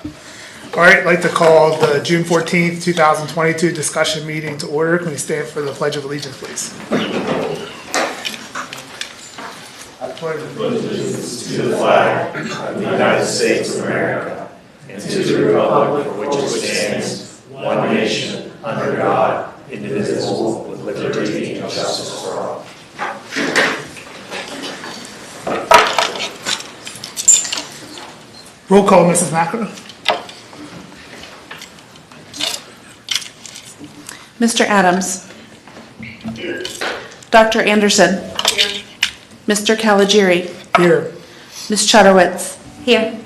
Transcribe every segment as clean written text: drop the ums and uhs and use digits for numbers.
All right, I'd like to call the June 14th, 2022 discussion meeting to order. Can we stand for the Pledge of Allegiance, please? I pledge allegiance to the flag of the United States of America and to the republic for which it stands, one nation, under God, indivisible, with liberty and justice for all. Roll call, Mrs. Macro. Mr. Adams. Here. Dr. Anderson. Here. Mr. Caligiuri. Here. Ms. Chudowitz. Here.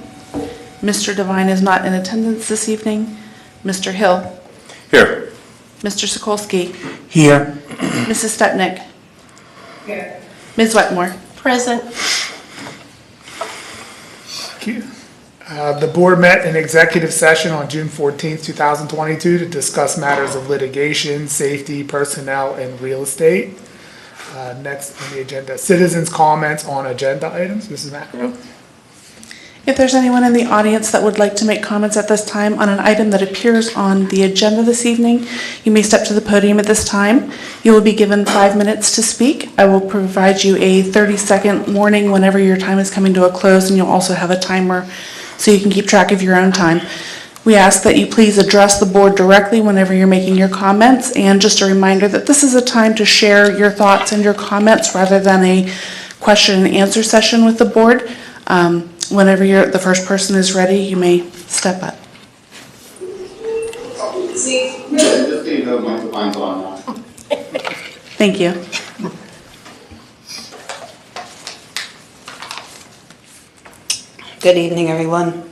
Mr. Devine is not in attendance this evening. Mr. Hill. Here. Mr. Sokolsky. Here. Mrs. Stepnick. Here. Ms. Wetmore. Present. Thank you. The board met in executive session on June 14th, 2022 to discuss matters of litigation, safety, personnel, and real estate. Next on the agenda, citizens' comments on agenda items. Mrs. Macro. If there's anyone in the audience that would like to make comments at this time on an item that appears on the agenda this evening, you may step to the podium at this time. You will be given 5 minutes to speak. I will provide you a 30-second warning whenever your time is coming to a close, and you'll also have a timer so you can keep track of your own time. We ask that you please address the board directly whenever you're making your comments, and just a reminder that this is a time to share your thoughts and your comments rather than a question and answer session with the board. Whenever the first person is ready, you may step up. Just so you know, microphone's on now. Thank you. Good evening, everyone.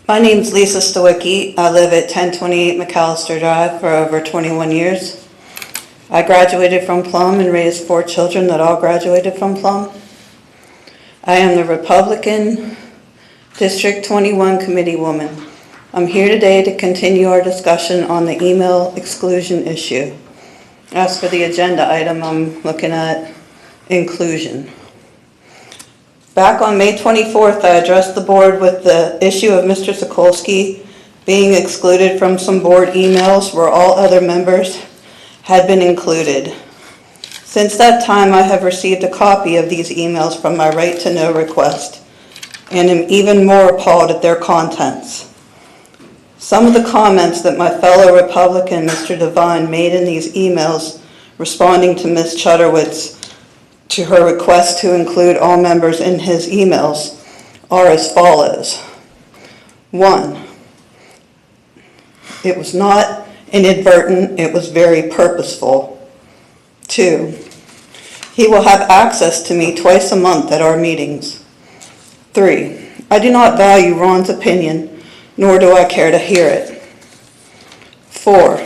My name is Lisa Stowicki. I live at 1028 McAllister Drive for over 21 years. I graduated from Plum and raised 4 children that all graduated from Plum. I am the Republican District 21 Committee woman. I'm here today to continue our discussion on the email exclusion issue. As for the agenda item, I'm looking at inclusion. Back on May 24th, I addressed the board with the issue of Mr. Sokolsky being excluded from some board emails where all other members had been included. Since that time, I have received a copy of these emails from my right to know request and am even more appalled at their contents. Some of the comments that my fellow Republican, Mr. Devine, made in these emails responding to Ms. Chudowitz to her request to include all members in his emails are as follows. 1, it was not inadvertent, it was very purposeful. 2, he will have access to me twice a month at our meetings. 3, I do not value Ron's opinion, nor do I care to hear it. 4,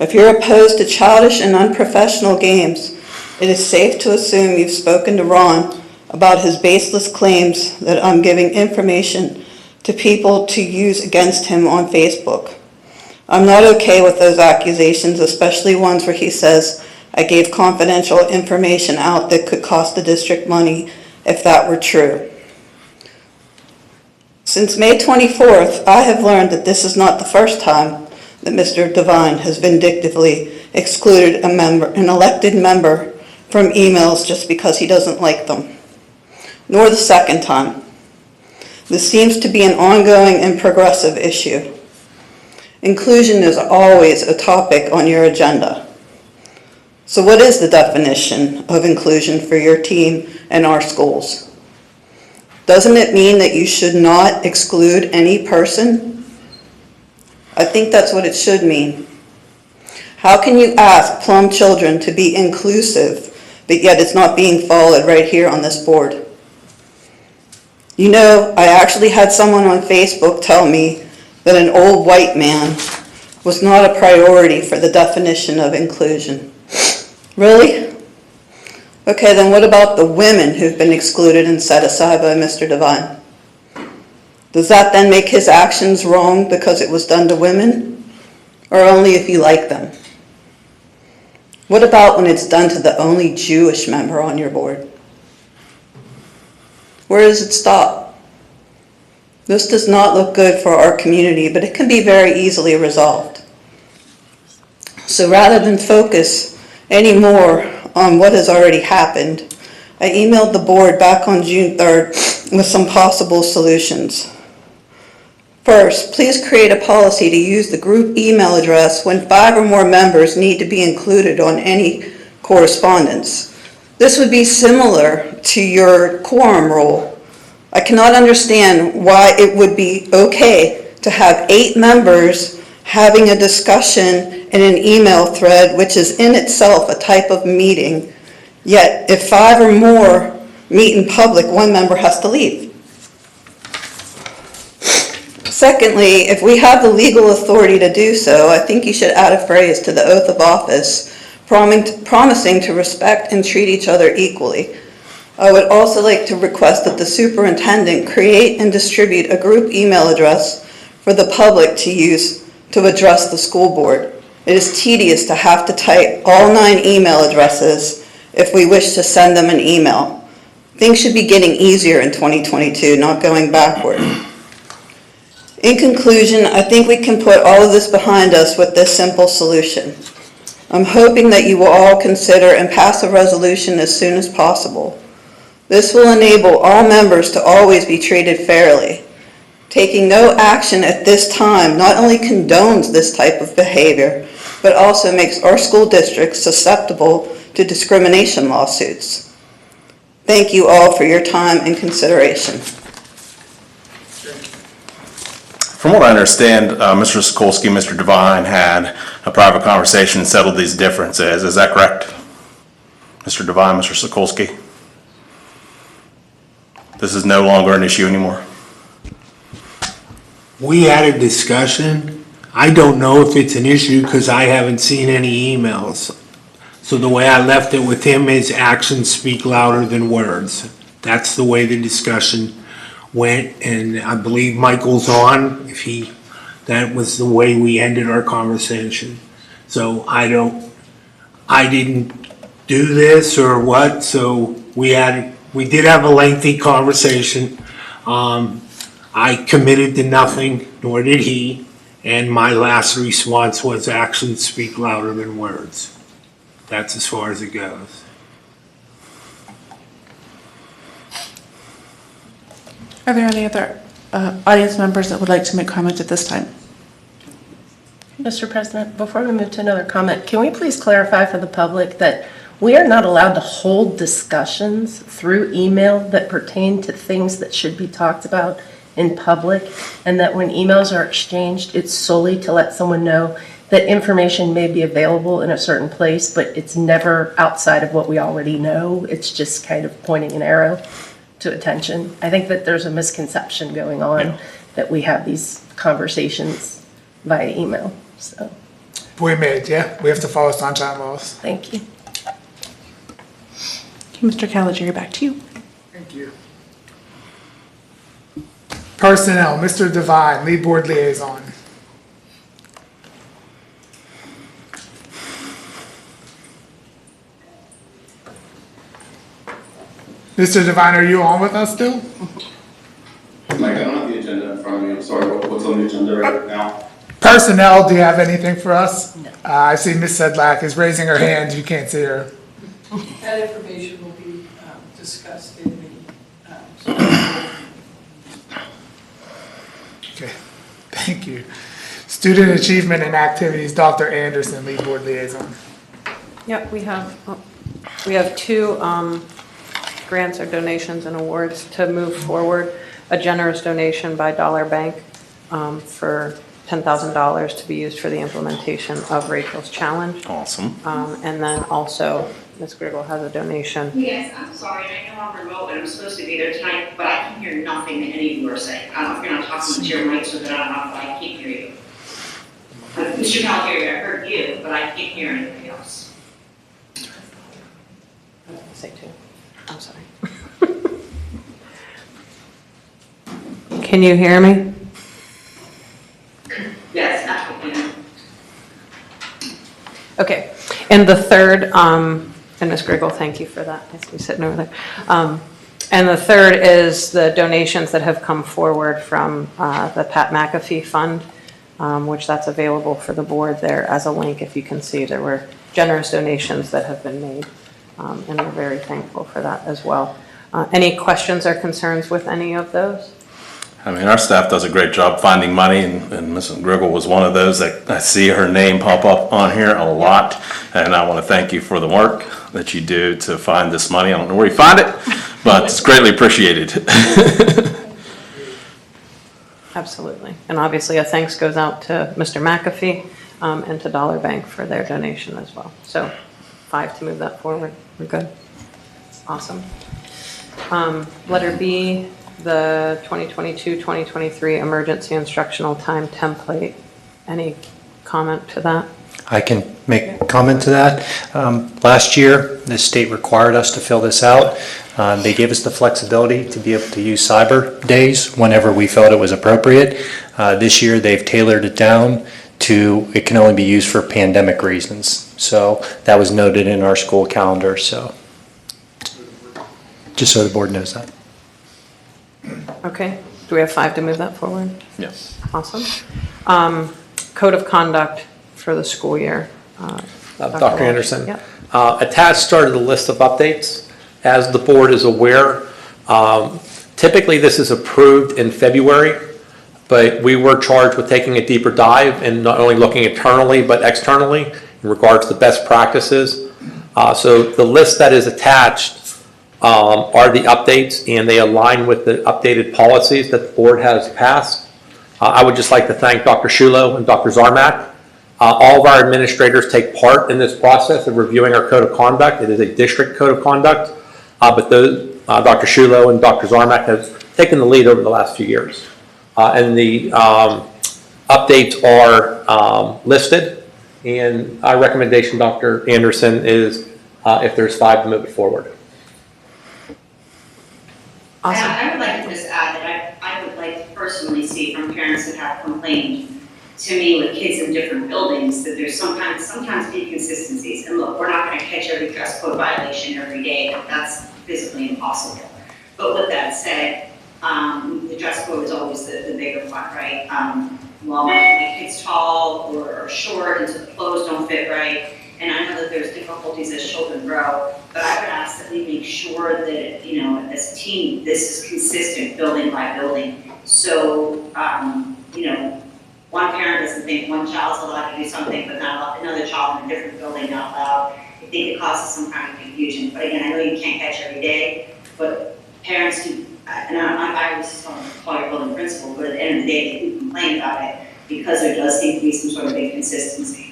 if you're opposed to childish and unprofessional games, it is safe to assume you've spoken to Ron about his baseless claims that I'm giving information to people to use against him on Facebook. I'm not okay with those accusations, especially ones where he says I gave confidential information out that could cost the district money if that were true. Since May 24th, I have learned that this is not the first time that Mr. Devine has vindictively excluded an elected member from emails just because he doesn't like them, nor the second time. This seems to be an ongoing and progressive issue. Inclusion is always a topic on your agenda. So what is the definition of inclusion for your team and our schools? Doesn't it mean that you should not exclude any person? I think that's what it should mean. How can you ask Plum children to be inclusive, but yet it's not being followed right here on this board? You know, I actually had someone on Facebook tell me that an old white man was not a priority for the definition of inclusion. Really? Okay, then what about the women who've been excluded and set aside by Mr. Devine? Does that then make his actions wrong because it was done to women? Or only if you like them? What about when it's done to the only Jewish member on your board? Where does it stop? This does not look good for our community, but it can be very easily resolved. So rather than focus any more on what has already happened, I emailed the board back on June 3rd with some possible solutions. First, please create a policy to use the group email address when 5 or more members need to be included on any correspondence. This would be similar to your quorum rule. I cannot understand why it would be okay to have 8 members having a discussion in an email thread, which is in itself a type of meeting, yet if 5 or more meet in public, 1 member has to leave. Secondly, if we have the legal authority to do so, I think you should add a phrase to the oath of office promising to respect and treat each other equally. I would also like to request that the superintendent create and distribute a group email address for the public to use to address the school board. It is tedious to have to type all 9 email addresses if we wish to send them an email. Things should be getting easier in 2022, not going backward. In conclusion, I think we can put all of this behind us with this simple solution. I'm hoping that you will all consider and pass a resolution as soon as possible. This will enable all members to always be treated fairly. Taking no action at this time not only condones this type of behavior, but also makes our school district susceptible to discrimination lawsuits. Thank you all for your time and consideration. From what I understand, Mr. Sokolsky and Mr. Devine had a private conversation and settled these differences. Is that correct? Mr. Devine, Mr. Sokolsky? This is no longer an issue anymore? We had a discussion. I don't know if it's an issue because I haven't seen any emails. So the way I left it with him is actions speak louder than words. That's the way the discussion went, and I believe Michael's on. That was the way we ended our conversation. So I didn't do this or what, so we did have a lengthy conversation. I committed to nothing, nor did he, and my last response was actions speak louder than words. That's as far as it goes. Are there any other audience members that would like to make comment at this time? Mr. President, before we move to another comment, can we please clarify for the public that we are not allowed to hold discussions through email that pertain to things that should be talked about in public, and that when emails are exchanged, it's solely to let someone know that information may be available in a certain place, but it's never outside of what we already know. It's just kind of pointing an arrow to attention. I think that there's a misconception going on that we have these conversations via email, so. We have to follow sunshine laws. Thank you. Okay, Mr. Caligiuri, back to you. Thank you. Personnel, Mr. Devine, lead board liaison. Mr. Devine, are you on with us still? Mike, I don't have the agenda in front of me, I'm sorry, what's on the agenda right now? Personnel, do you have anything for us? No. I see Ms. Sedlak is raising her hand, you can't see her. That information will be discussed in the, Okay, thank you. Student Achievement and Activities, Dr. Anderson, lead board liaison. Yep, we have 2 grants or donations and awards to move forward. A generous donation by Dollar Bank for $10,000 to be used for the implementation of Rachel's Challenge. Awesome. And then also, Ms. Griggle has a donation. Yes, I'm sorry, I know I'm remote and I'm supposed to be there tonight, but I can hear nothing that any of you are saying. I don't know if you're not talking to your mic so that I can't hear you. Mr. Calgary, I heard you, but I can't hear anything else. Say 2. I'm sorry. Can you hear me? Yes, that's what you know. Okay, and the third, and Ms. Griggle, thank you for that, I see you sitting over there. And the third is the donations that have come forward from the Pat McAfee Fund, which that's available for the board there as a link. If you can see, there were generous donations that have been made, and we're very thankful for that as well. Any questions or concerns with any of those? I mean, our staff does a great job finding money, and Mrs. Griggle was one of those that I see her name pop up on here a lot. And I want to thank you for the work that you do to find this money. I don't know where you find it, but it's greatly appreciated. Absolutely. And obviously a thanks goes out to Mr. McAfee and to Dollar Bank for their donation as well. So 5 to move that forward. We're good. Awesome. Letter B, the 2022-2023 emergency instructional time template. Any comment to that? I can make a comment to that. Last year, the state required us to fill this out. They gave us the flexibility to be able to use cyber days whenever we felt it was appropriate. This year, they've tailored it down to it can only be used for pandemic reasons. So that was noted in our school calendar. So just so the board knows that. Okay. Do we have 5 to move that forward? Yes. Awesome. Code of conduct for the school year. Dr. Anderson. Yep. Attached started the list of updates. As the board is aware, typically this is approved in February, but we were charged with taking a deeper dive and not only looking internally but externally in regards to best practices. So the list that is attached are the updates, and they align with the updated policies that the board has passed. I would just like to thank Dr. Shulo and Dr. Zarmak. All of our administrators take part in this process of reviewing our code of conduct. It is a district code of conduct, but those, Dr. Shulo and Dr. Zarmak have taken the lead over the last few years. And the updates are listed, and our recommendation, Dr. Anderson, is if there's 5 to move it forward. Awesome. I would like to just add that I would like to personally see from parents that have complained to me with kids in different buildings that there's sometimes inconsistencies. And look, we're not going to catch every dress code violation every day. That's physically impossible. But with that said, the dress code is always the bigger one, right? Well, my kid's tall or short, and so the clothes don't fit right. And I know that there's difficulties as children grow, but I would ask that we make sure that, you know, as a team, this is consistent building by building. So, you know, one parent doesn't think one child's allowed to do something, but not another child in a different building not allowed. I think it causes some kind of confusion. But again, I know you can't catch every day, but parents do, and I was going to call your building principal, but at the end of the day, they do complain about it because there does seem to be some sort of inconsistency.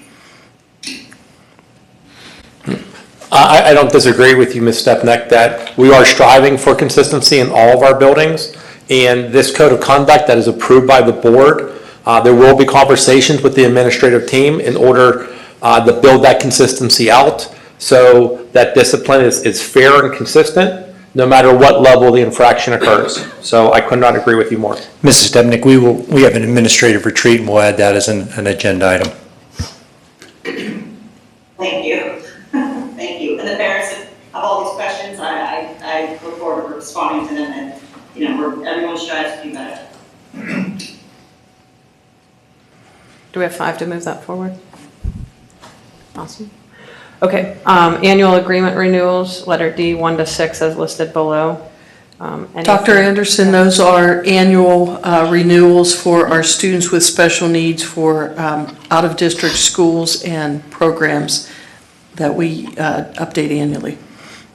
I don't disagree with you, Ms. Stepnick, that we are striving for consistency in all of our buildings. And this code of conduct that is approved by the board, there will be conversations with the administrative team in order to build that consistency out so that discipline is fair and consistent no matter what level the infraction occurs. So I could not agree with you more. Mrs. Stepnick, we have an administrative retreat, and we'll add that as an agenda item. Thank you. Thank you. And the parents have all these questions. I look forward to responding to them, and you know, everyone strives to do better. Do we have 5 to move that forward? Awesome. Okay, annual agreement renewals, letter D, 1 to 6 as listed below. Dr. Anderson, those are annual renewals for our students with special needs for out-of-district schools and programs that we update annually.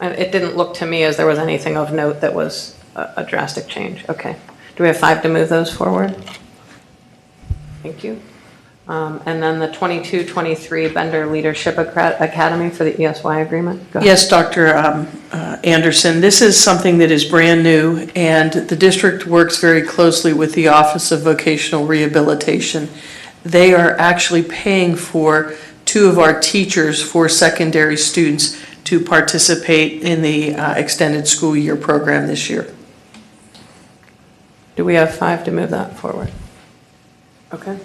It didn't look to me as there was anything of note that was a drastic change. Okay. Do we have 5 to move those forward? Thank you. And then the 22-23 Bender Leadership Academy for the ESY agreement? Go ahead. Yes, Dr. Anderson, this is something that is brand new, and the district works very closely with the Office of Vocational Rehabilitation. They are actually paying for 2 of our teachers for secondary students to participate in the extended school year program this year. Do we have 5 to move that forward? Okay.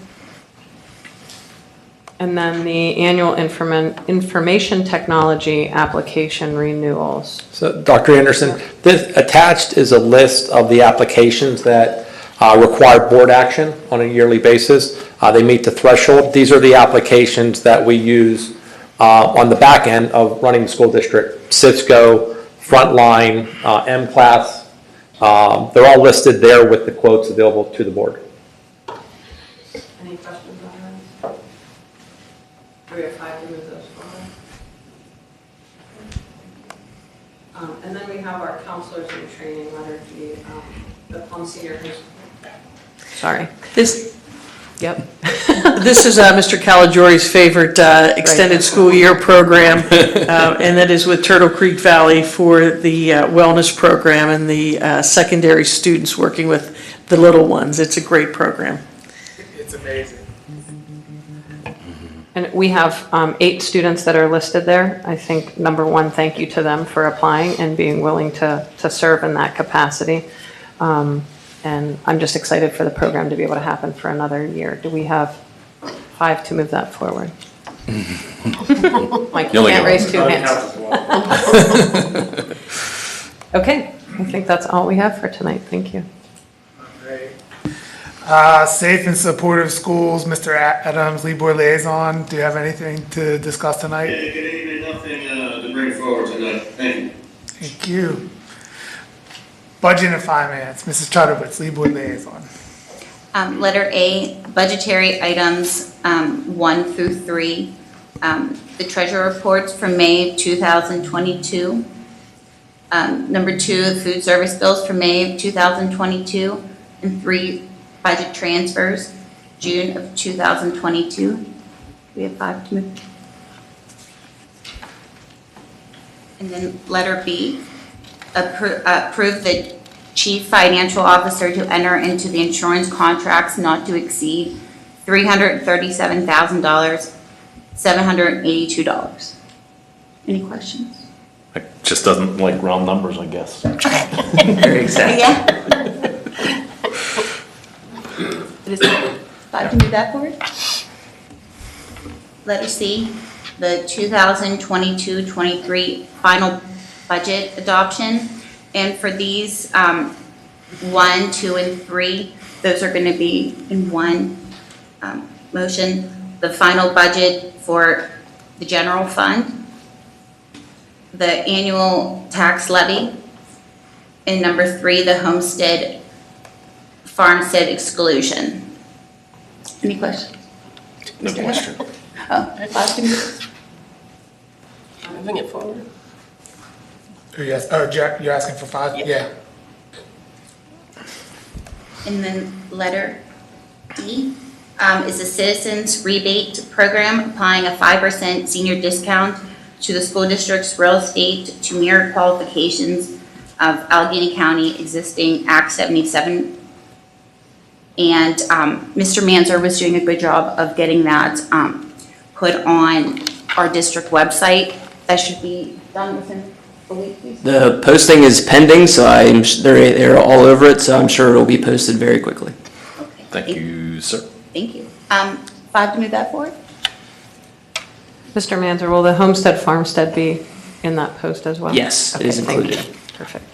And then the annual information technology application renewals. So, Dr. Anderson, this attached is a list of the applications that require board action on a yearly basis. They meet the threshold. These are the applications that we use on the back end of running the school district. Cisco, Frontline, M-Class. They're all listed there with the quotes available to the board. Any questions on that? Do we have 5 to move those forward? And then we have our counselors in training letter, the Plum Senior. Sorry. Yep. This is Mr. Caligiori's favorite extended school year program, and that is with Turtle Creek Valley for the wellness program and the secondary students working with the little ones. It's a great program. It's amazing. And we have 8 students that are listed there. I think, number one, thank you to them for applying and being willing to serve in that capacity. And I'm just excited for the program to be able to happen for another year. Do we have 5 to move that forward? Mike, you can't raise 2 hands. Okay, I think that's all we have for tonight. Thank you. Great. Safe and supportive schools, Mr. Adams, Lead Board Liaison, do you have anything to discuss tonight? Yeah, good evening, nothing to bring forward tonight, thank you. Thank you. Budget and Finance, Mrs. Chudowitz, Lead Board Liaison. Letter A, budgetary items 1 through 3. The treasurer reports for May of 2022. Number 2, the food service bills for May of 2022. And 3, budget transfers, June of 2022. We have 5 to move. And then letter B, approve the chief financial officer to enter into the insurance contracts not to exceed $337,000, $782. Any questions? It just doesn't like round numbers, I guess. Very exact. Yeah. It is 5 to move that forward. Letter C, the 2022-23 final budget adoption. And for these 1, 2, and 3, those are going to be in one motion. The final budget for the general fund, the annual tax levy, and number 3, the homestead, farmstead exclusion. Any questions? No question. Oh, 5 to move. Moving it forward. Yes, oh, Jack, you're asking for 5? Yeah. And then letter D is a citizens rebate program applying a 5% senior discount to the school district's real estate to mirror qualifications of Allegheny County existing Act 77. And Mr. Manzer was doing a good job of getting that put on our district website. That should be done within a week, please. The posting is pending, so they're all over it, so I'm sure it'll be posted very quickly. Okay. Thank you, sir. Thank you. 5 to move that forward? Mr. Manzer, will the homestead farmstead be in that post as well? Yes, it is Okay, thank included. you. Perfect.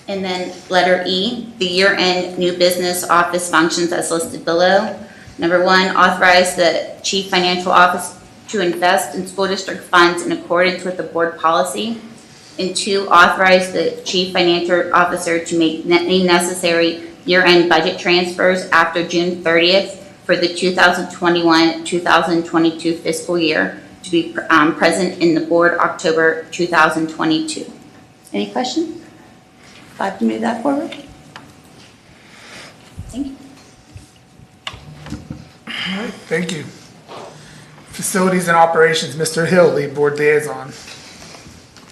And then letter E, the year-end new business office functions as listed below. Number 1, authorize the chief financial officer to invest in school district funds in accordance with the board policy. And 2, authorize the chief financial officer to make any necessary year-end budget transfers after June 30th for the 2021-2022 fiscal year to be present in the board October 2022. Any questions? 5 to move that forward? Thank you. All right, thank you. Facilities and Operations, Mr. Hill, Lead Board Liaison.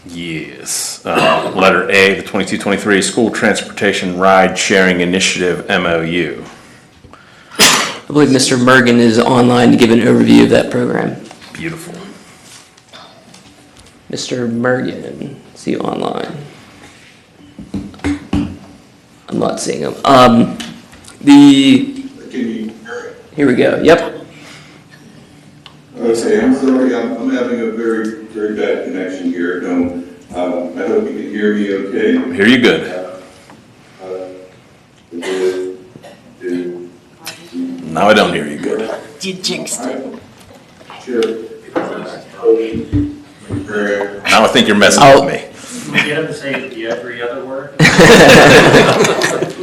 Yes. Letter A, the 22-23 School Transportation Ride Sharing Initiative MOU. I believe Mr. Mergen is online to give an overview of that program. Beautiful. Mr. Mergen, is he online? I'm not seeing him. Here we go, yep. Okay, I'm sorry, I'm having a very, very bad connection here. No, I hope you can hear me okay. Hear you good. Now I don't hear you good. You jinxed it. Sure. Now I think you're messing with me. Can we get him to say every other word?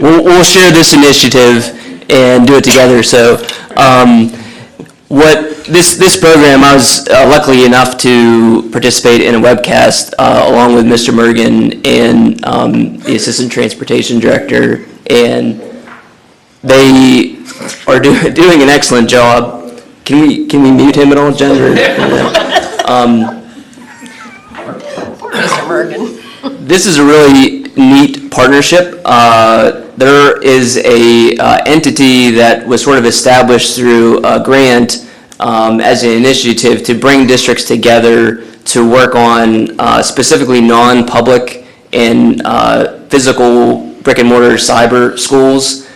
We'll share this initiative and do it together. So, what this program, I was lucky enough to participate in a webcast along with Mr. Mergen and the Assistant Transportation Director, and they are doing an excellent job. Can we mute him at all, Jen? Mr. Mergen. This is a really neat partnership. There is a entity that was sort of established through a grant as an initiative to bring districts together to work on specifically non-public and physical brick and mortar cyber schools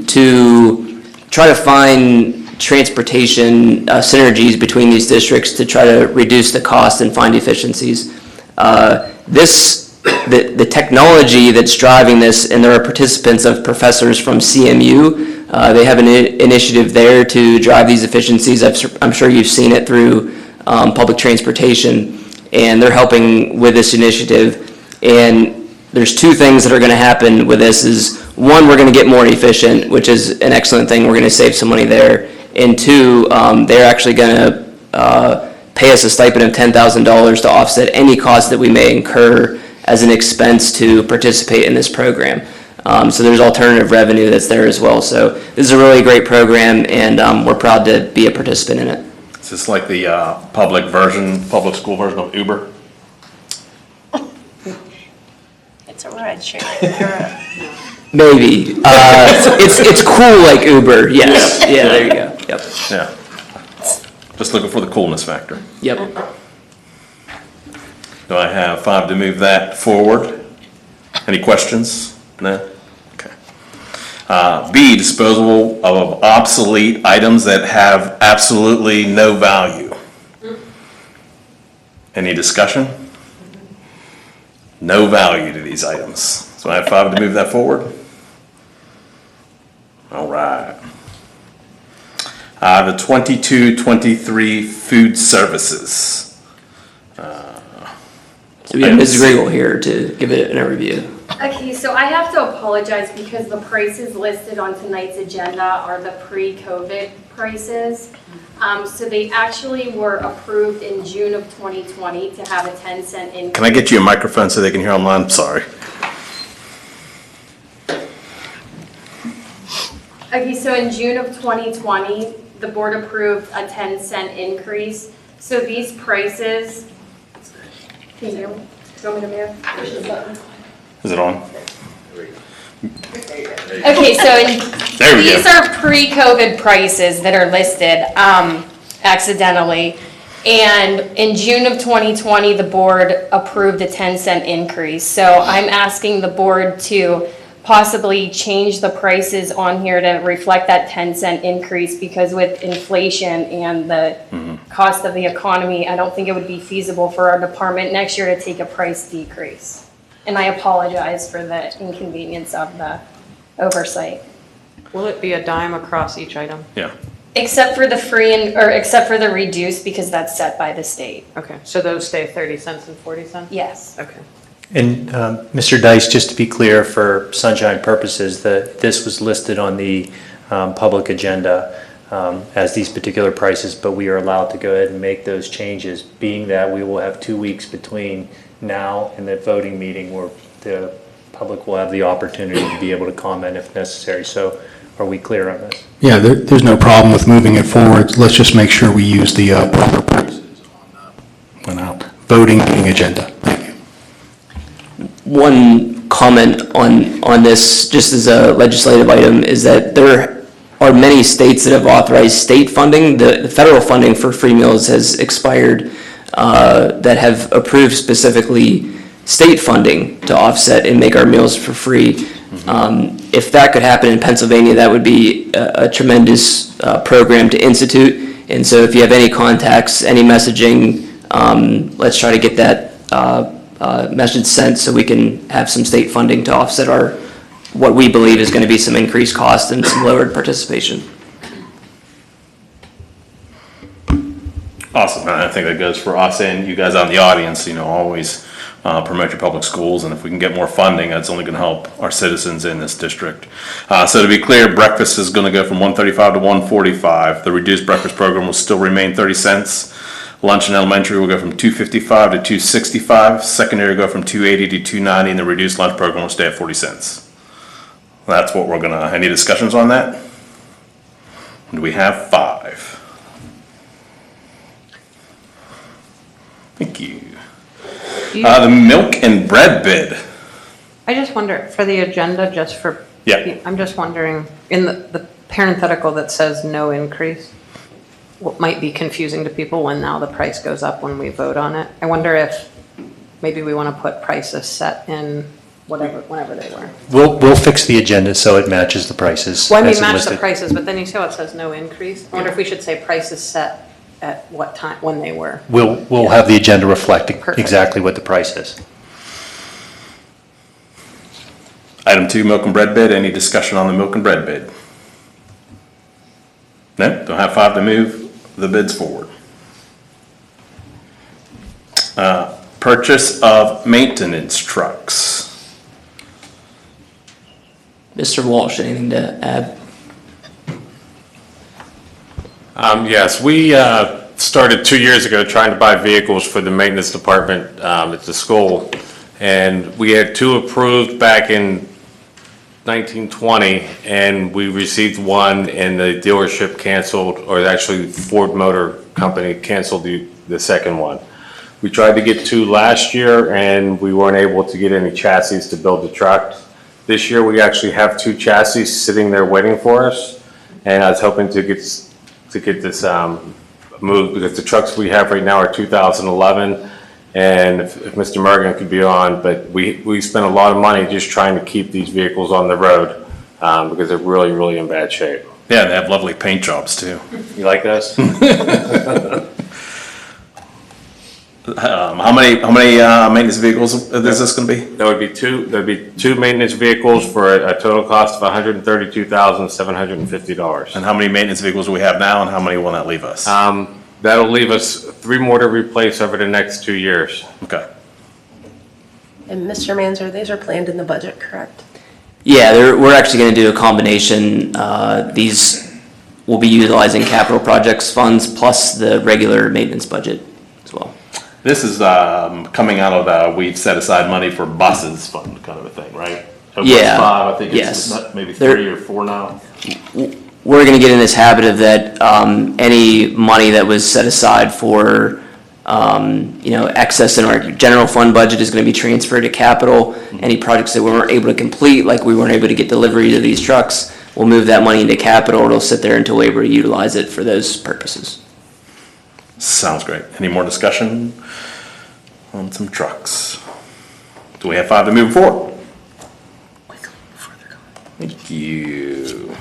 to try to find transportation synergies between these districts to try to reduce the cost and find efficiencies. The technology that's driving this, and there are participants of professors from CMU. They have an initiative there to drive these efficiencies. I'm sure you've seen it through public transportation, and they're helping with this initiative. And there's two things that are going to happen with this is, one, we're going to get more efficient, which is an excellent thing. We're going to save some money there. And two, they're actually going to pay us a stipend of $10,000 to offset any cost that we may incur as an expense to participate in this program. So there's alternative revenue that's there as well. So this is a really great program, and we're proud to be a participant in it. Is this like the public school version of Uber? It's a ride share. Maybe. It's cool like Uber, yes. Yeah, there you go. Yep. Yeah. Just looking for the coolness factor. Yep. Do I have 5 to move that forward? Any questions? No? Okay. B, disposal of obsolete items that have absolutely no value. Any discussion? No value to these items. So I have 5 to move that forward? All right. The 22-23 food services. So we have Ms. Griggle here to give it an overview. Okay, so I have to apologize because the prices listed on tonight's agenda are the pre-COVID prices. So they actually were approved in June of 2020 to have a 10-cent increase. Can I get you a microphone so they can hear online? I'm sorry. Okay, so in June of 2020, the board approved a 10-cent increase. So these prices, can you hear me? Do you want me to move? Push this button. Is it on? Okay, so these are pre-COVID prices that are listed accidentally. And in June of 2020, the board approved a 10-cent increase. So I'm asking the board to possibly change the prices on here to reflect that 10-cent increase, because with inflation and the cost of the economy, I don't think it would be feasible for our department next year to take a price decrease. And I apologize for the inconvenience of the oversight. Will it be a dime across each item? Yeah. Except for the except for the reduced, because that's set by the state. Okay, so those stay 30 cents and 40 cents? Yes. Okay. And Mr. Dice, just to be clear for sunshine purposes, this was listed on the public agenda as these particular prices, but we are allowed to go ahead and make those changes, being that we will have 2 weeks between now and the voting meeting where the public will have the opportunity to be able to comment if necessary. So are we clear on this? Yeah, there's no problem with moving it forward. Let's just make sure we use the proper prices on our voting meeting agenda. Thank you. One comment on this, just as a legislative item, is that there are many states that have authorized state funding. The federal funding for free meals has expired, that have approved specifically state funding to offset and make our meals for free. If that could happen in Pennsylvania, that would be a tremendous program to institute. And so if you have any contacts, any messaging, let's try to get that message sent so we can have some state funding to offset what we believe is going to be some increased cost and some lowered participation. Awesome, and I think that goes for us and you guys out in the audience, always promote your public schools, and if we can get more funding, that's only gonna help our citizens in this district. So to be clear, breakfast is gonna go from $135 to $145. The reduced breakfast program will still remain 30 cents. Lunch in elementary will go from $2.55 to $2.65. Secondary will go from $2.80 to $2.90, and the reduced lunch program will stay at 40 cents. That's what we're gonna, any discussions on that? Do we have 5? Thank you. The milk and bread bid. I just wonder, for the agenda, just for, Yeah. I'm just wondering, in the parenthetical that says no increase, what might be confusing to people when now the price goes up when we vote on it. I wonder if maybe we want to put prices set in whenever they were. We'll fix the agenda so it matches the prices. Well, I mean, as match the listed. prices, but then you see how it says no increase? I wonder if we should say prices set at what time, when they were. We'll have the agenda reflecting Perfect. exactly what the price is. Item 2, milk and bread bid. Any discussion on the milk and bread bid? No? Don't have 5 to move the bids forward. Purchase of maintenance trucks. Mr. Walsh, anything to add? Yes, we started 2 years ago trying to buy vehicles for the maintenance department at the school. And we had 2 approved back in 1920, and we received one and the dealership canceled, or actually Ford Motor Company canceled the second one. We tried to get 2 last year and we weren't able to get any chassis to build the truck. This year we actually have 2 chassis sitting there waiting for us. And I was hoping to get this moved, because the trucks we have right now are 2011. And if Mr. Morgan could be on, but we spent a lot of money just trying to keep these vehicles on the road because they're really, really in bad shape. Yeah, they have lovely paint jobs too. You like those? How many maintenance vehicles is this going to be? There'd be two maintenance vehicles for a total cost of $132,750. And how many maintenance vehicles do we have now, and how many will that leave us? That'll leave us 3 more to replace over the next 2 years. Okay. And Mr. Manzer, these are planned in the budget, correct? Yeah, we're actually going to do a combination. These will be utilizing capital projects funds plus the regular maintenance budget as well. This is coming out of we've set aside money for buses fund kind of a thing, right? Yeah. 5, I think Yes. it's maybe 3 or 4 now. We're going to get in this habit of that any money that was set aside for excess in our general fund budget is going to be transferred to capital. Any projects that we weren't able to complete, like we weren't able to get delivery of these trucks, we'll move that money into capital. It'll sit there until we're able to utilize it for those purposes. Sounds great. Any more discussion on some trucks? Do we have 5 to move forward? Thank you.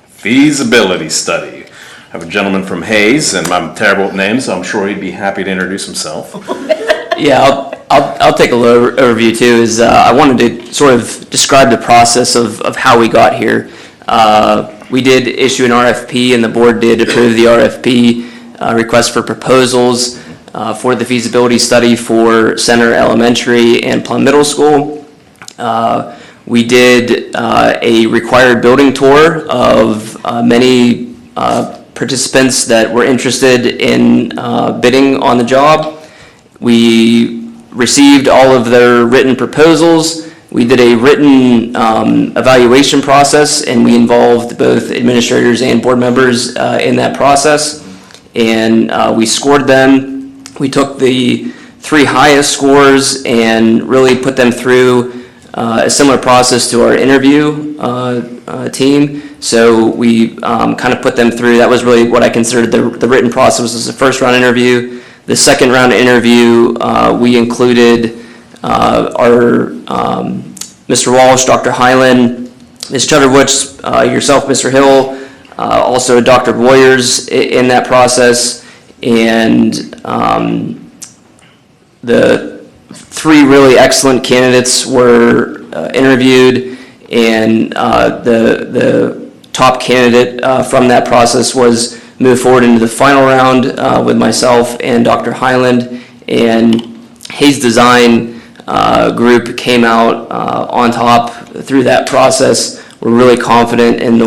Feasibility study. I have a gentleman from Hayes, and I'm terrible with names, so I'm sure he'd be happy to introduce himself. Yeah, I'll take a little overview too. I wanted to sort of describe the process of how we got here. We did issue an RFP, and the board did approve the RFP request for proposals for the feasibility study for Center Elementary and Plum Middle School. We did a required building tour of many participants that were interested in bidding on the job. We received all of their written proposals. We did a written evaluation process, and we involved both administrators and board members in that process. And we scored them. We took the 3 highest scores and really put them through a similar process to our interview team. So we kind of put them through, that was really what I considered the written process. Was the first round interview. The second round interview, we included our Mr. Walsh, Dr. Hyland, Ms. Chudderwich, yourself, Mr. Hill, also Dr. Boyers in that process, and the 3 really excellent candidates were interviewed, and the top candidate from that process was moved forward into the final round with myself and Dr. Highland, and Hayes Design group came out on top through that process. We're really confident in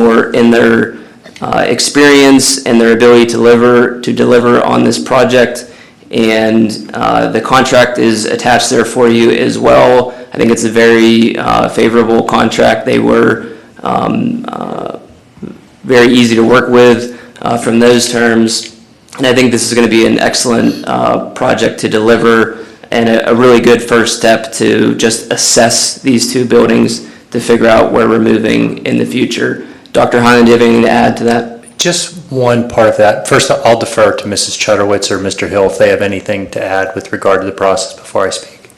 their experience and their ability to deliver on this project, and the contract is attached there for you as well. I think it's a very favorable contract. They were very easy to work with from those terms, and I think this is going to be an excellent project to deliver, and a really good first step to just assess these 2 buildings to figure out where we're moving in the future. Dr. Highland, do you have anything to add to that? Just one part of that. First, I'll defer to Mrs. Chudowitz or Mr. Hill if they have anything to add with regard to the process before I speak.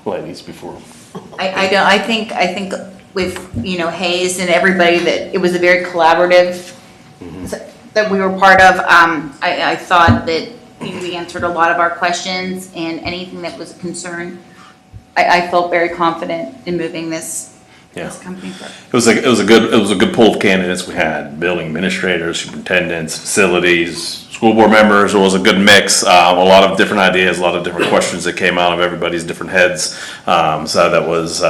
Ladies, before. I think with, Hayes and everybody, that it was a very collaborative that we were part of. I thought that we answered a lot of our questions, and anything that was a concern, I felt very confident in moving this company forward. It was a good pool of candidates we had: building administrators, superintendents, facilities, school board members. It was a good mix. A lot of different ideas, a lot of different questions that came out of everybody's different heads. So that was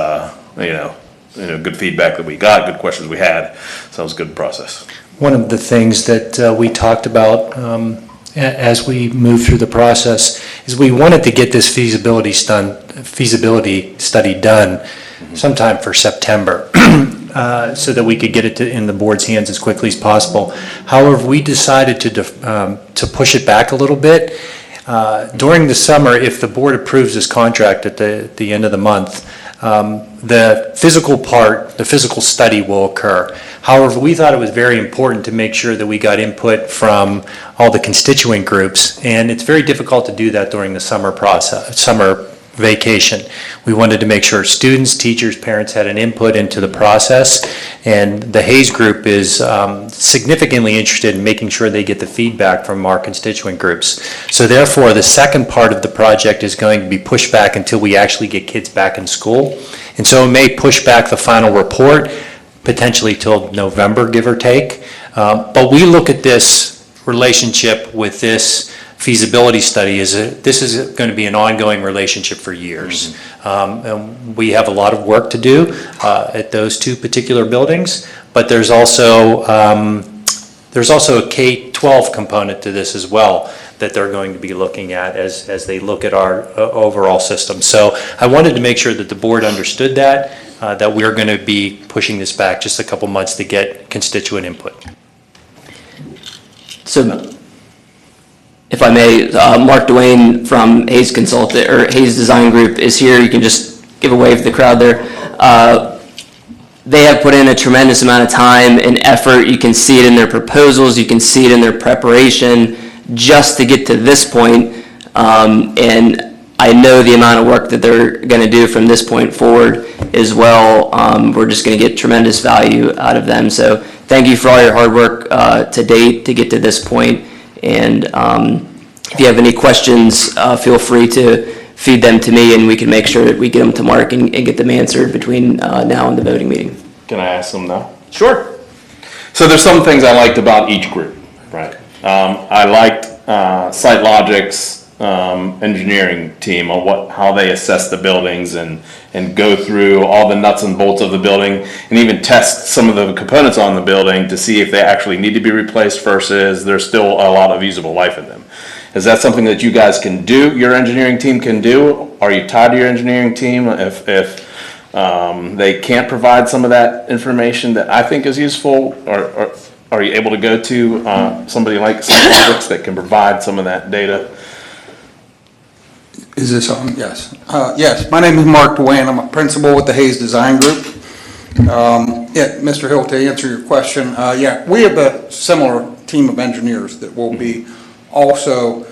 good feedback that we got, good questions we had. So it was a good process. One of the things that we talked about as we moved through the process is we wanted to get this feasibility study done sometime for September so that we could get it in the board's hands as quickly as possible. However, we decided to push it back a little bit. During the summer, if the board approves this contract at the end of the month, the physical study will occur. However, we thought it was very important to make sure that we got input from all the constituent groups, and it's very difficult to do that during the summer vacation. We wanted to make sure students, teachers, parents had an input into the process, and the Hayes group is significantly interested in making sure they get the feedback from our constituent groups. So therefore, the second part of the project is going to be pushed back until we actually get kids back in school. And so it may push back the final report, potentially till November, give or take. But we look at this relationship with this feasibility study this is going to be an ongoing relationship for years. And we have a lot of work to do at those 2 particular buildings, but there's also a K-12 component to this as well that they're going to be looking at as they look at our overall system. So I wanted to make sure that the board understood that we're going to be pushing this back just a couple months to get constituent input. So, if I may, Mark Duane from Hayes Hayes Design Group is here. You can just give a wave to the crowd there. They have put in a tremendous amount of time and effort. You can see it in their proposals. You can see it in their preparation just to get to this point. And I know the amount of work that they're going to do from this point forward as well. We're just going to get tremendous value out of them. So thank you for all your hard work to date to get to this point. And if you have any questions, feel free to feed them to me, and we can make sure that we get them to Mark and get them answered between now and the voting meeting. Can I ask them now? Sure. So there's some things I liked about each group, right? I liked SiteLogic's engineering team on how they assess the buildings and go through all the nuts and bolts of the building and even test some of the components on the building to see if they actually need to be replaced versus there's still a lot of usable life in them. Is that something that you guys can do, your engineering team can do? Are you tied to your engineering team if they can't provide some of that information that I think is useful? Or are you able to go to somebody like SiteLogic's that can provide some of that data? Is this on? Yes. Yes, my name is Mark Duane. I'm a principal with the Hayes Design Group. Mr. Hill, to answer your question, we have a similar team of engineers that will be also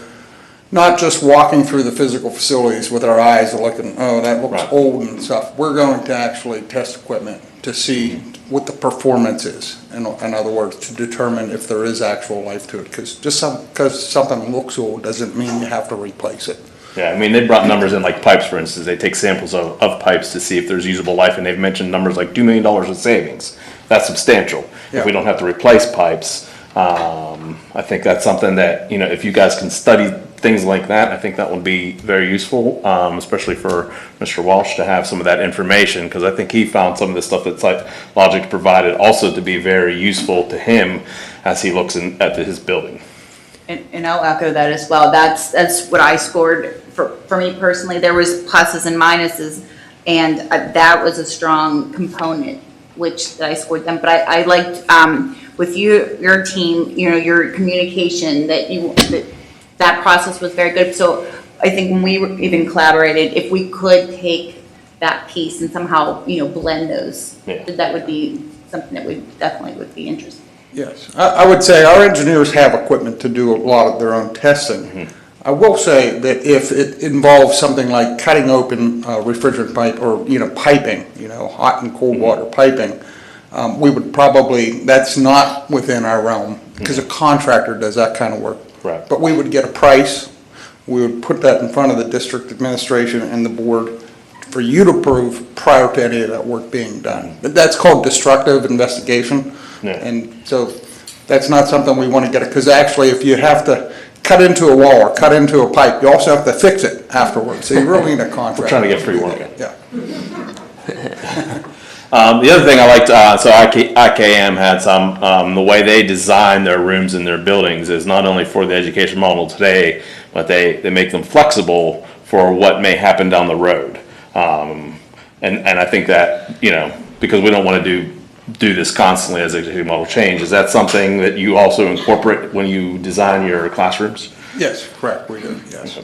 not just walking through the physical facilities with our eyes looking, oh, that looks old and stuff. We're going to actually test equipment, to see what the performance is. In other words, to determine if there is actual life to it, because because something looks old doesn't mean you have to replace it. Yeah, I mean, they brought numbers in like pipes, for instance. They take samples of pipes to see if there's usable life, and they've mentioned numbers like $2 million in savings. That's substantial. If we don't have to replace pipes, I think that's something that, you know, if you guys can study things like that, I think that would be very useful, especially for Mr. Walsh to have some of that information, because I think he found some of the stuff that SiteLogic provided also to be very useful to him as he looks at his building. And I'll echo that as well. That's what I scored for me personally. There was pluses and minuses, and that was a strong component, which I scored them. But I liked with your team, you know, your communication, that process was very good. So I think when we even collaborated, if we could take that piece and somehow, you know, blend those, that would be something that would definitely be interesting. Yes, I would say our engineers have equipment to do a lot of their own testing. I will say that if it involves something like cutting open refrigerant pipe or, you know, piping, you know, hot and cold water piping, we would probably, that's not within our realm, because a contractor does that kind of work. Right. But we would get a price, we would put that in front of the district administration and the board for you to approve prior to any of that work being done. But that's called destructive investigation. Yeah. And so that's not something we want to get, because actually if you have to cut into a wall or cut into a pipe, you also have to fix it afterwards. So you really need a contract. We're trying to get free work in. Yeah. The other thing I liked, so IKM had some, the way they design their rooms in their buildings is not only for the education model today, but they make them flexible for what may happen down the road. And I think that, you know, because we don't want to do this constantly as education model change, is that something that you also incorporate when you design your classrooms? Yes, correct, we do, yes.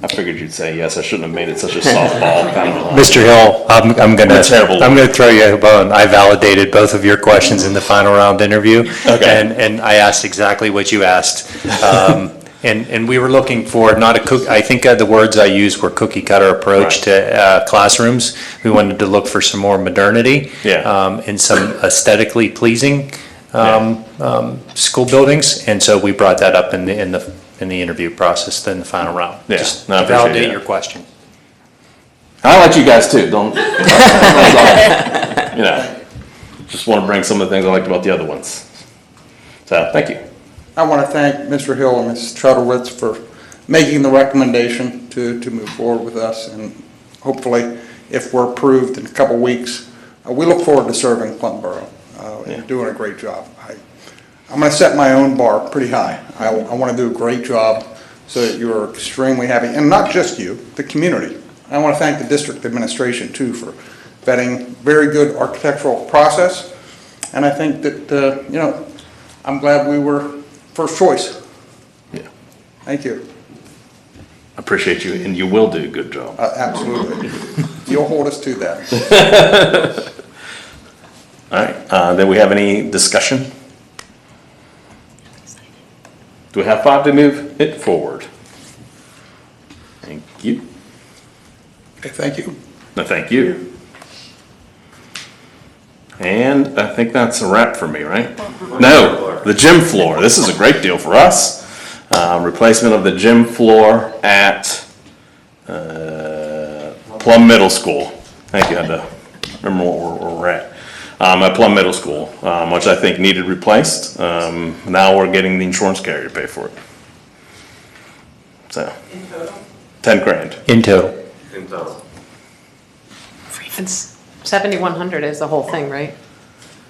I figured you'd say yes. I shouldn't have made it such a softball kind of. Mr. Hill, I'm terrible. gonna throw you a bone. I validated both of your questions in the final round interview. Okay. And I asked exactly what you asked. And we were looking for not a I think the words I used were cookie cutter approach to classrooms. We wanted to look for some more modernity. And some aesthetically pleasing school buildings. And so we brought that up in the interview process, in the final round. Yeah. Just No, I to appreciate validate that. your question. I like you guys too. Don't you know? Just want to bring some of the things I liked about the other ones. So thank you. I want to thank Mr. Hill and Mrs. Trudowitz for making the recommendation to move forward with us, and hopefully, if we're approved in a couple weeks, we look forward to serving Plum Borough. You're doing a great job. I'm going to set my own bar pretty high. I want to do a great job so that you're extremely happy, and not just you, the community. I want to thank the district administration too for vetting very good architectural process, and I think that, you know, I'm glad we were first choice. Yeah. Thank you. Appreciate you, and you will do a good job. Absolutely. You'll hold us to that. All right. Then we have any discussion? Do we have 5 to move it forward? Thank you. Okay, thank you. No, thank you. And I think that's a wrap for me, right? No, the gym floor. This is a great deal for us. Replacement of the gym floor at Plum Middle School. Thank you. I had to remember where we're at. At Plum Middle School, which I think needed replaced. Now we're getting the insurance carrier to pay for it. So, 10 grand. In total. In total. It's 7,100 is the whole thing, right?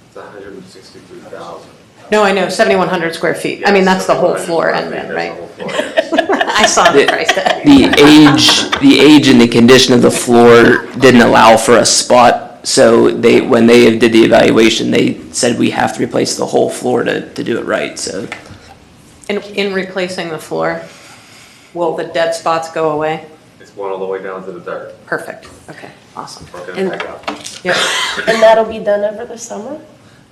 It's 163,000. No, I know, 7,100 square feet. I mean, that's the whole floor end then, right? I saw the price tag. The age and the condition of the floor didn't allow for a spot, so when they did the evaluation, they said we have to replace the whole floor to do it right, so. In replacing the floor, will the dead spots go away? It's going all the way down to the dirt. Perfect, okay, awesome. Working it back up. Yep. And that'll be done over the summer?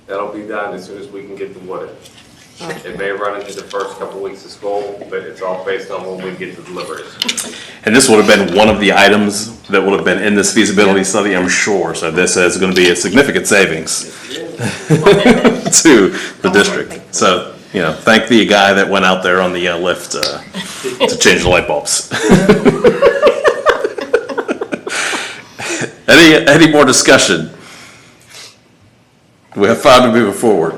That'll be done as soon as we can get the wood in. It may run into the first couple weeks of school, but it's all based on when we get the deliveries. And this would have been one of the items that would have been in this feasibility study, I'm sure. So this is going to be a significant savings to the district. So, thank the guy that went out there on the lift to change the light bulbs. Any more discussion? We have 5 to move forward.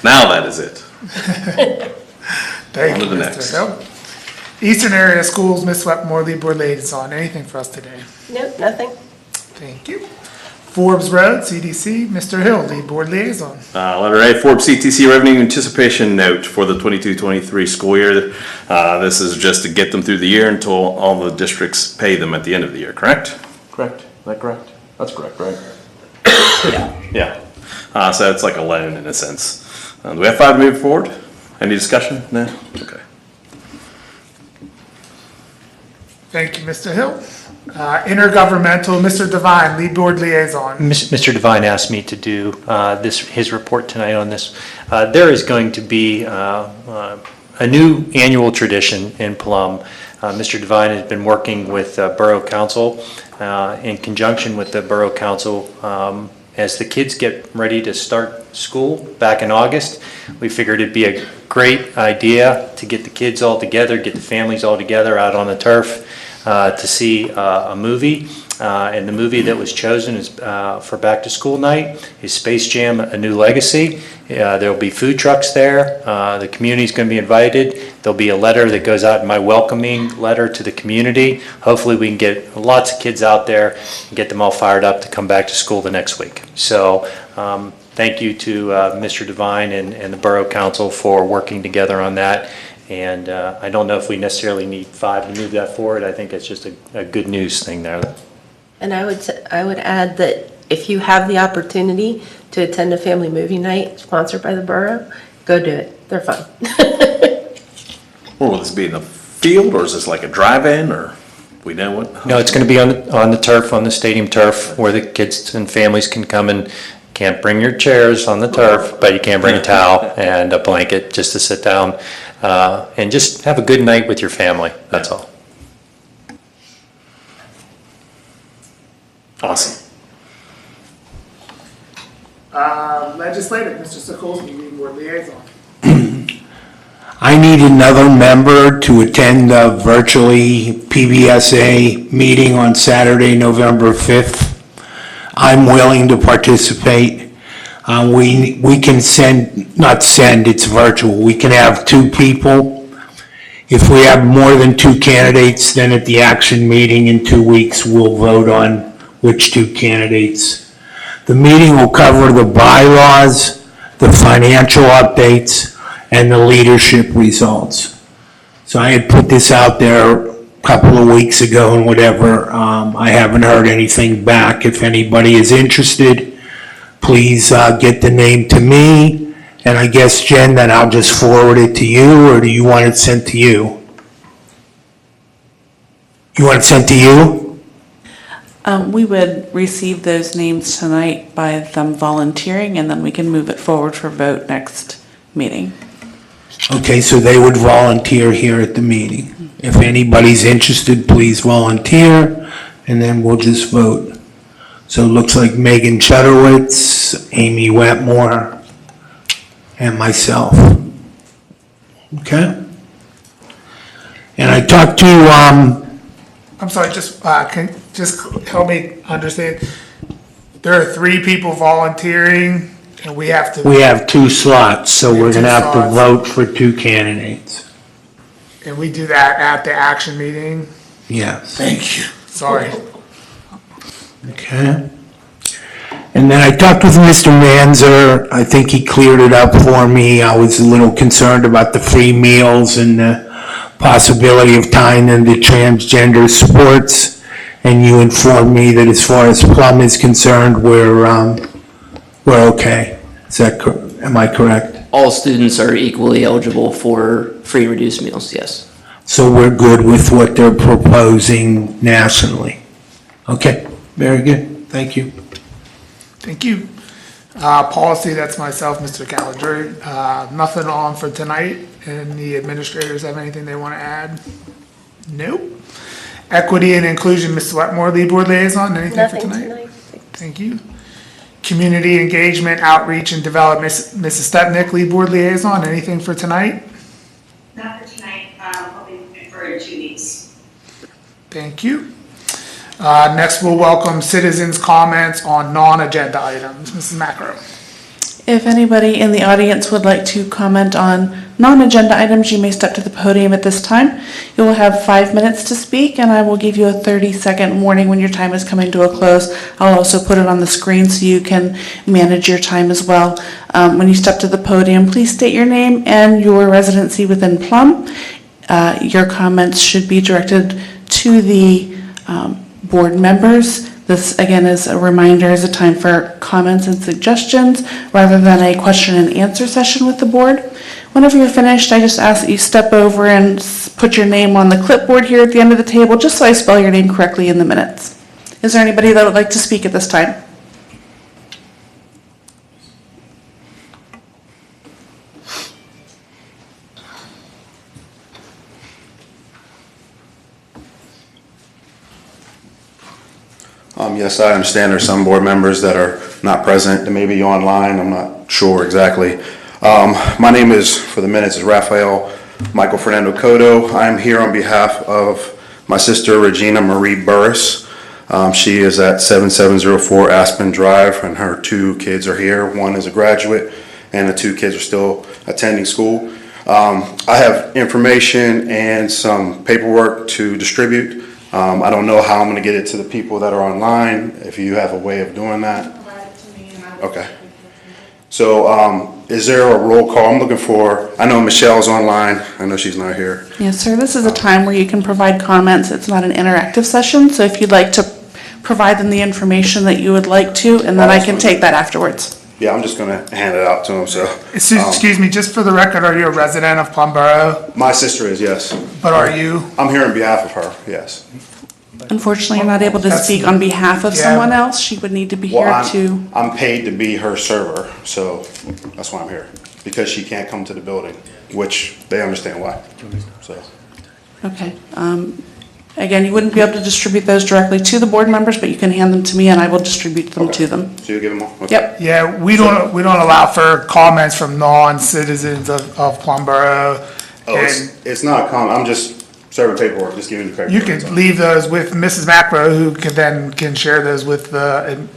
Now that is it. Thank On you, to the Mr. next. Hill. Eastern Area Schools, Ms. Wetmore, Lead Board Liaison. Anything for us today? Nope, nothing. Thank you. Forbes Road, CDC, Mr. Hill, Lead Board Liaison. Letter A, Forbes CTC Revenue Anticipation Note for the 22-23 school year. This is just to get them through the year until all the districts pay them at the end of the year, correct? Correct. Is that correct? That's correct, right? Yeah. So it's like a loan in a sense. Do we have 5 to move forward? Any discussion? No? Okay. Thank you, Mr. Hill. Intergovernmental, Mr. Devine, Lead Board Liaison. Mr. Devine asked me to do his report tonight on this. There is going to be a new annual tradition in Plum. Mr. Devine has been working with Borough Council in conjunction with the Borough Council as the kids get ready to start school back in August. We figured it'd be a great idea to get the kids all together, get the families all together out on the turf to see a movie. And the movie that was chosen is for back to school night is Space Jam: A New Legacy. There'll be food trucks there. The community's going to be invited. There'll be a letter that goes out, my welcoming letter to the community. Hopefully we can get lots of kids out there and get them all fired up to come back to school the next week. So thank you to Mr. Devine and the Borough Council for working together on that. And I don't know if we necessarily need 5 to move that forward. I think it's just a good news thing there. And I would add that if you have the opportunity to attend a family movie night sponsored by the borough, go do it. They're fun. Will this be in the field, or is this like a drive-in, or we know what? No, it's going to be on the turf, on the stadium turf, where the kids and families can come and can't bring your chairs on the turf, but you can bring a towel and a blanket just to sit down and just have a good night with your family. That's all. Awesome. Legislative, Mr. Sokolsky, Lead Board Liaison. I need another member to attend the virtually PBSA meeting on Saturday, November 5th. I'm willing to participate. We can it's virtual. We can have 2 people. If we have more than 2 candidates, then at the action meeting in 2 weeks, we'll vote on which 2 candidates. The meeting will cover the bylaws, the financial updates, and the leadership results. So I had put this out there a couple of weeks ago and whatever. I haven't heard anything back. If anybody is interested, please get the name to me. And I guess, Jen, that I'll just forward it to you, or do you want it sent to you? You want it sent to you? We would receive those names tonight by them volunteering, and then we can move it forward for vote next meeting. Okay, so they would volunteer here at the meeting. If anybody's interested, please volunteer, and then we'll just vote. So it looks like Megan Chudowitz, Amy Wetmore, and myself. Okay? And I talked to, I'm sorry, just help me understand. There are 3 people volunteering, and we have to. we have 2 slots, so we're gonna have to slots. vote for 2 candidates. And we do that at the action meeting. Yes. Thank you. Sorry. Okay. And then I talked with Mr. Manzer. I think he cleared it up for me. I was a little concerned about the free meals and the possibility of tying them to transgender sports. And you informed me that as far as Plum is concerned, we're okay. Am I correct? All students are equally eligible for free and reduced meals, yes. So we're good with what they're proposing nationally? Okay, very good. Thank you. Thank you. Policy, that's myself, Mr. Caligiuri. Nothing on for tonight. And the administrators have anything they want to add? Nope. Equity and inclusion, Mrs. Wetmore, lead board liaison, anything for Nothing tonight? tonight. Thank you. Community engagement, outreach and development, Mrs. Stepnick, lead board liaison, anything for tonight? Not for tonight, hoping for in 2 weeks. Thank you. Next, we'll welcome citizens' comments on non-agenda items. Mrs. Macro. If anybody in the audience would like to comment on non-agenda items, you may step to the podium at this time. You will have 5 minutes to speak, and I will give you a 30-second warning when your time is coming to a close. I'll also put it on the screen so you can manage your time as well. When you step to the podium, please state your name and your residency within Plum. Your comments should be directed to the board members. This, again, is a reminder, is a time for comments and suggestions rather than a question and answer session with the board. Whenever you're finished, I just ask that you step over and put your name on the clipboard here at the end of the table, just so I spell your name correctly in the minutes. Is there anybody that would like to speak at this time? Yes, I understand there's some board members that are not present, that may be online, I'm not sure exactly. My name is, for the minutes, is Rafael Michael Fernando Cotto. I'm here on behalf of my sister Regina Marie Burris. She is at 7704 Aspen Drive, and her 2 kids are here. One is a graduate, and the 2 kids are still attending school. I have information and some paperwork to distribute. I don't know how I'm going to get it to the people that are online, if you have a way of doing that. Okay. So is there a roll call? I'm looking for, I know Michelle's online. I know she's not here. Yes, sir. This is a time where you can provide comments. It's not an interactive session, so if you'd like to provide them the information that you would like to, and then I can take that afterwards. Yeah, I'm just going to hand it out to them, so. Excuse me, just for the record, are you a resident of Plum Borough? My sister is, yes. But are you? I'm here on behalf of her, yes. Unfortunately, you're not able to speak on behalf of someone else. She would need to be here to. I'm paid to be her server, so that's why I'm here. Because she can't come to the building, which they understand why, so. Okay. Again, you wouldn't be able to distribute those directly to the board members, but you can hand them to me and I will distribute them to them. So you give them all? Okay. Yep. Yeah, we don't allow for comments from non-citizens of Plum Borough. Oh, it's not a comment, I'm just serving paperwork, just giving you the You paperwork. can leave those with Mrs. Macro, who can share those with the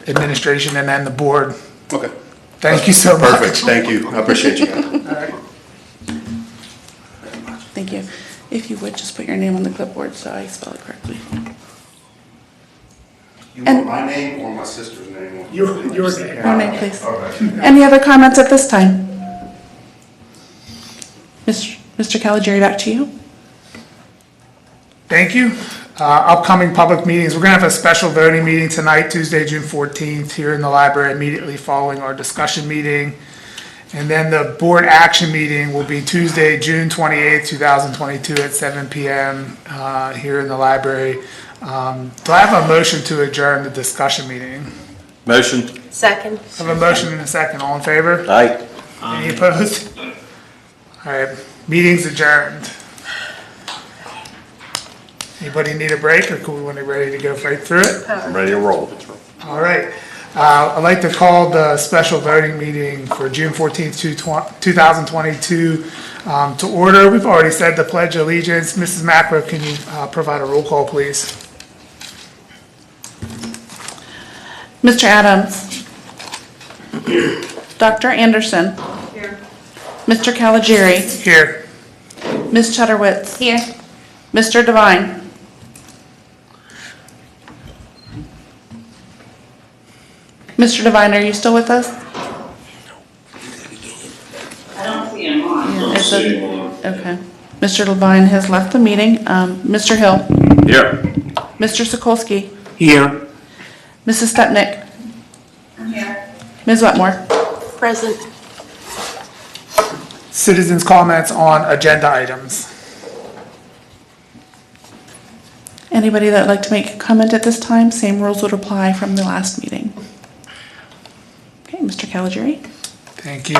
administration and then the board. Okay. Thank you so much. Perfect, thank you, I appreciate you guys. All right. Thank you. If you would, just put your name on the clipboard so I spell it correctly. You want my name or my sister's name? Your name. Your name, please. All right. Any other comments at this time? Mr. Caligiuri, back to you. Thank you. Upcoming public meetings, we're gonna have a special voting meeting tonight, Tuesday, June 14th, here in the library immediately following our discussion meeting. And then the board action meeting will be Tuesday, June 28th, 2022 at 7 p.m. Here in the library. Do I have a motion to adjourn the discussion meeting? Motion. Second. I have a motion and a second. All in favor? Aye. Any opposed? All right, meeting's adjourned. Anybody need a break, or can we ready to go right through it? I'm ready to roll. All right. I'd like to call the special voting meeting for June 14th, 2022 to order. We've already said the Pledge of Allegiance. Mrs. Macro, can you provide a roll call, please? Mr. Adams. Dr. Anderson. Here. Mr. Caligiuri. Here. Ms. Chudderwitz. Here. Mr. Devine. Mr. Devine, are you still with us? I don't see him on. Okay. Mr. Devine has left the meeting. Mr. Hill. Here. Mr. Sokolsky. Here. Mrs. Stepnick. I'm here. Ms. Wetmore. Present. Citizens' comments on agenda items. Anybody that would like to make a comment at this time, same rules would apply from the last meeting. Okay, Caligiuri. Thank you.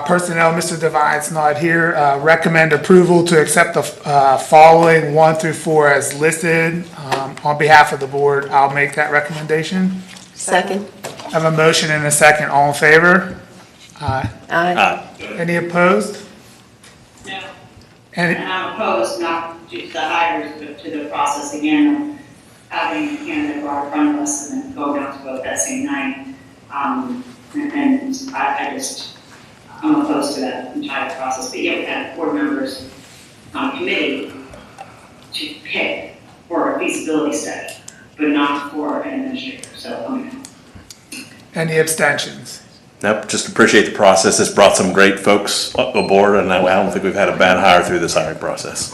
Personnel, Mr. Devine's not here. Recommend approval to accept the following 1 through 4 as listed. On behalf of the board, I'll make that recommendation. Second. I have a motion and a second. All in favor? Aye. Aye. Any opposed? No. Any, And I'm opposed not to the hires, but to the process again of having a candidate right in front of us and then going out to vote that same night. And I'm opposed to that entire process. But yet we had board members on committee to pick for a feasibility study, but not for an administrator. So, any abstentions? Nope, just appreciate the process. It's brought some great folks aboard, and I don't think we've had a bad hire through this hiring process.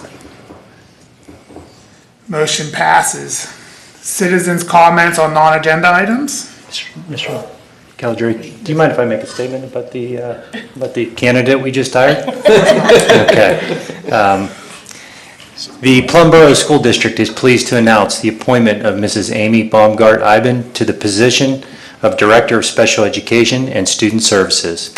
Motion passes. Citizens' comments on non-agenda items? Mr. Caligiuri, do you mind if I make a statement about the candidate we just hired? Okay. The Plum Borough School District is pleased to announce the appointment of Mrs. Amy Baumgart-Iben to the position of Director of Special Education and Student Services.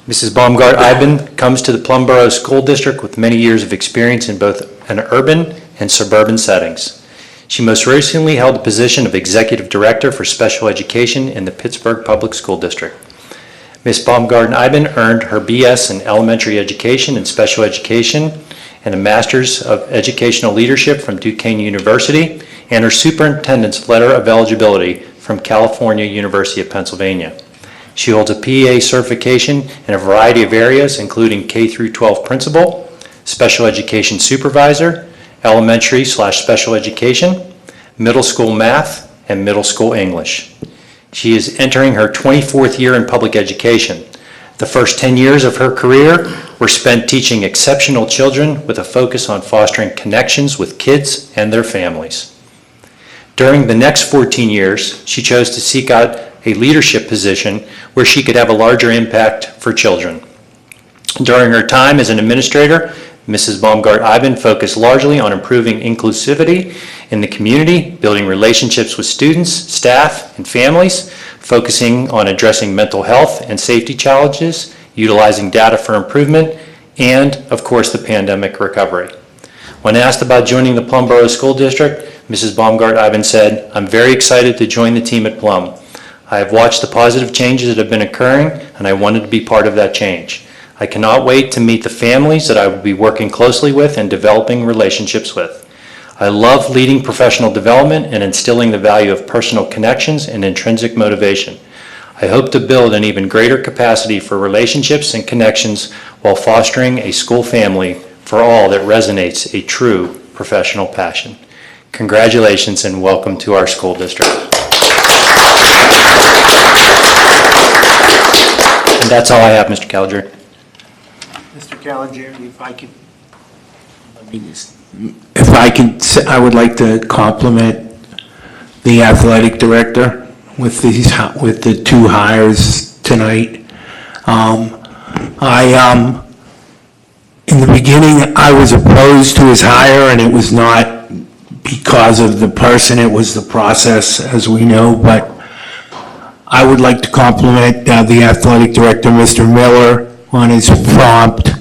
Mrs. Baumgart-Iben comes to the Plum Borough School District with many years of experience in both an urban and suburban settings. She most recently held the position of Executive Director for Special Education in the Pittsburgh Public School District. Ms. Baumgart-Iben earned her BS in Elementary Education and Special Education and a Master's of Educational Leadership from Duquesne University and her Superintendent's Letter of Eligibility from California University of Pennsylvania. She holds a PEA certification in a variety of areas, including K-12 Principal, Special Education Supervisor, Elementary/Special Education, Middle School Math, and Middle School English. She is entering her 24th year in public education. The first 10 years of her career were spent teaching exceptional children with a focus on fostering connections with kids and their families. During the next 14 years, she chose to seek out a leadership position where she could have a larger impact for children. During her time as an administrator, Mrs. Baumgart-Iben focused largely on improving inclusivity in the community, building relationships with students, staff, and families, focusing on addressing mental health and safety challenges, utilizing data for improvement, and, of course, the pandemic recovery. When asked about joining the Plum Borough School District, Mrs. Baumgart-Iben said, "I'm very excited to join the team at Plum. I have watched the positive changes that have been occurring, and I wanted to be part of that change. I cannot wait to meet the families that I will be working closely with and developing relationships with. I love leading professional development and instilling the value of personal connections and intrinsic motivation. I hope to build an even greater capacity for relationships and connections while fostering a school family for all that resonates a true professional passion. Congratulations and welcome to our school district." And that's all I have, Mr. Caligiuri. Mr. Caligiuri, I would like to compliment the athletic director with the two hires tonight. In the beginning, I was opposed to his hire, and it was not because of the person, it was the process, as we know, but I would like to compliment the athletic director, Mr. Miller, on his prompt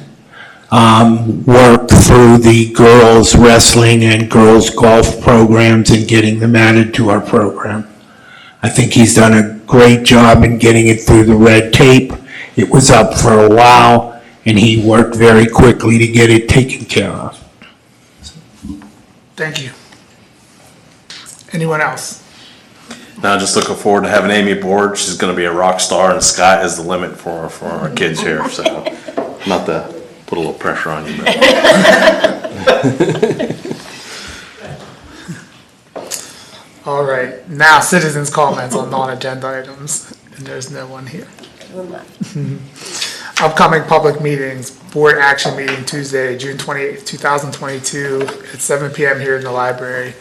work through the girls wrestling and girls golf programs and getting them added to our program. I think he's done a great job in getting it through the red tape. It was up for a while, and he worked very quickly to get it taken care of. Thank you. Anyone else? Now, just looking forward to having Amy aboard. She's going to be a rock star, and sky is the limit for our kids here. So, not to put a little pressure on you, but. All right, now citizens' comments on non-agenda items, and there's no one here. Upcoming public meetings, board action meeting Tuesday, June 28th, 2022 at 7 p.m. here in the library.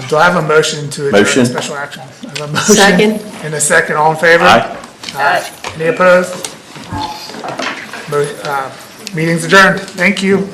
Do I have a motion to adjourn special action? I have a motion. Second. And a second, all in favor? Aye. Aye. Any opposed? Meeting's adjourned. Thank you.